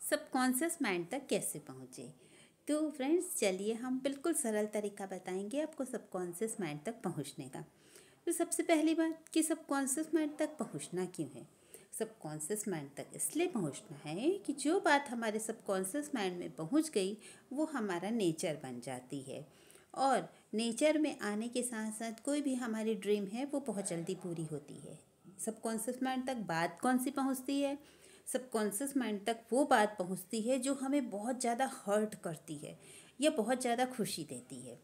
Subconscious mind तक कैसे पहुँचे। तो फ्रेंड्स चलिए हम बिल्कुल सरल तरीका बताएंगे आपको सबकॉन्शियस माइंड तक पहुँचने का। तो सबसे पहली बात कि सबकॉन्शियस माइंड तक पहुँचना क्यों है। सबकॉन्शियस माइंड तक इसलिए पहुँचना है कि जो बात हमारे सबकॉन्शियस माइंड में पहुँच गई वो हमारा नेचर बन जाती है, और नेचर में आने के साथ साथ कोई भी हमारी ड्रीम है वो बहुत जल्दी पूरी होती है। सबकॉन्शियस माइंड तक बात कौन सी पहुँचती है? सबकॉन्शियस माइंड तक वो बात पहुंचती है जो हमें बहुत ज़्यादा हर्ट करती है या बहुत ज़्यादा खुशी देती है।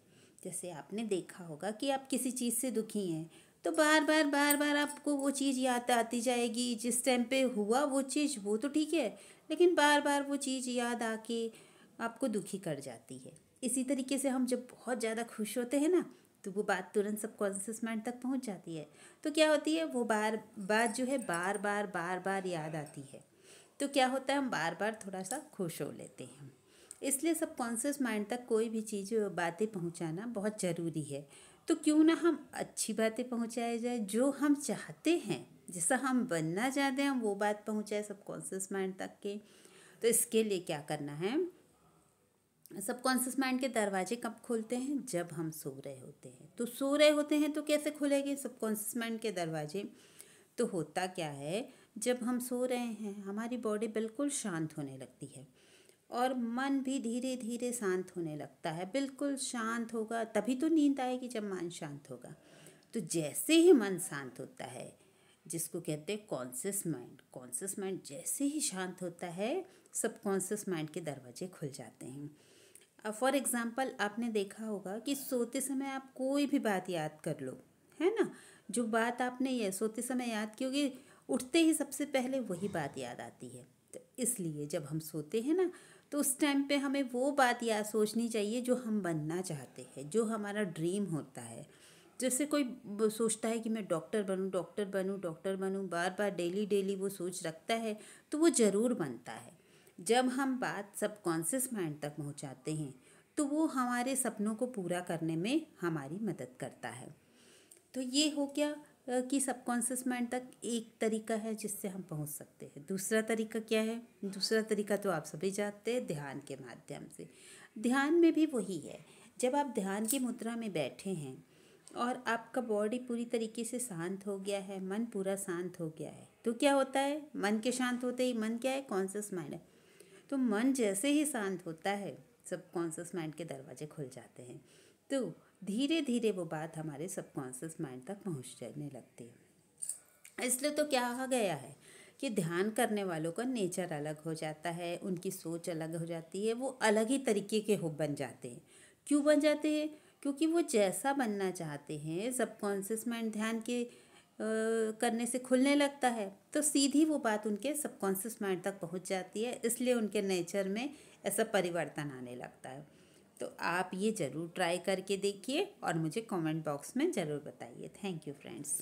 जैसे आपने देखा होगा कि आप किसी चीज़ से दुखी हैं तो बार बार आपको वो चीज़ याद आती जाएगी। जिस टाइम पे हुआ वो चीज़ वो तो ठीक है, लेकिन बार बार वो चीज़ याद आके आपको दुखी कर जाती है। इसी तरीके से हम जब बहुत ज़्यादा खुश होते हैं ना तो वो बात तुरंत सबकॉन्शियस माइंड तक पहुंच जाती है। तो क्या होती है, वो बात जो है बार बार याद आती है। तो क्या होता है, हम बार बार थोड़ा सा खुश हो लेते हैं। इसलिए सबकॉन्शियस माइंड तक कोई भी चीज़ बातें पहुंचाना बहुत ज़रूरी है। तो क्यों ना हम अच्छी बातें पहुंचाए जाए, जो हम चाहते हैं, जैसा हम बनना चाहते हैं, हम वो बात पहुंचाए सबकॉन्शियस माइंड तक के। तो इसके लिए क्या करना है, सबकॉन्शियस माइंड के दरवाजे कब खुलते हैं? जब हम सो रहे होते हैं। तो सो रहे होते हैं तो कैसे खुलेंगे सबकॉन्शियस माइंड के दरवाजे? तो होता क्या है, जब हम सो रहे हैं हमारी बॉडी बिल्कुल शांत होने लगती है और मन भी धीरे धीरे शांत होने लगता है। बिल्कुल शांत होगा तभी तो नींद आएगी, जब मन शांत होगा। तो जैसे ही मन शांत होता है, जिसको कहते हैं कॉन्शियस माइंड जैसे ही शांत होता है सबकॉन्शियस माइंड के दरवाजे खुल जाते हैं। फॉर एग्ज़ाम्पल आपने देखा होगा कि सोते समय आप कोई भी बात याद कर लो, है ना। जो बात आपने ये सोते समय याद की होगी, उठते ही सबसे पहले वही बात याद आती है। तो इसलिए जब हम सोते हैं ना तो उस टाइम पे हमें वो बात याद सोचनी चाहिए जो हम बनना चाहते हैं, जो हमारा ड्रीम होता है। जैसे कोई सोचता है कि मैं डॉक्टर बनूं, डॉक्टर बनूं, डॉक्टर बनूं, बार बार डेली डेली वो सोच रखता है तो वो ज़रूर बनता है। जब हम बात सबकॉन्शियस माइंड तक पहुंचाते हैं तो वो हमारे सपनों को पूरा करने में हमारी मदद करता है। तो ये हो गया कि सबकॉन्शियस माइंड तक एक तरीका है जिससे हम पहुंच सकते हैं। दूसरा तरीका क्या है? दूसरा तरीका तो आप सभी जानते हैं, ध्यान के माध्यम से। ध्यान में भी वही है। जब आप ध्यान की मुद्रा में बैठे हैं और आपका बॉडी पूरी तरीके से शांत हो गया है, मन पूरा शांत हो गया है, तो क्या होता है, मन के शांत होते ही, मन क्या है, कॉन्शियस माइंड है। तो मन जैसे ही शांत होता है सबकॉन्शियस माइंड के दरवाजे खुल जाते हैं। तो धीरे धीरे वो बात हमारे सबकॉन्शियस माइंड तक पहुंच जाने लगती है। इसलिए तो क्या कहा गया है कि ध्यान करने वालों का नेचर अलग हो जाता है, उनकी सोच अलग हो जाती है, वो अलग ही तरीके के हो बन जाते हैं। क्यों बन जाते हैं? क्योंकि वो जैसा बनना चाहते हैं, सबकॉन्शियस माइंड ध्यान के करने से खुलने लगता है, तो सीधी वो बात उनके सबकॉन्शियस माइंड तक पहुंच जाती है। इसलिए उनके नेचर में ऐसा परिवर्तन आने लगता है। तो आप ये ज़रूर ट्राई करके देखिए और मुझे कमेंट बॉक्स में ज़रूर बताइए। Thank you friends.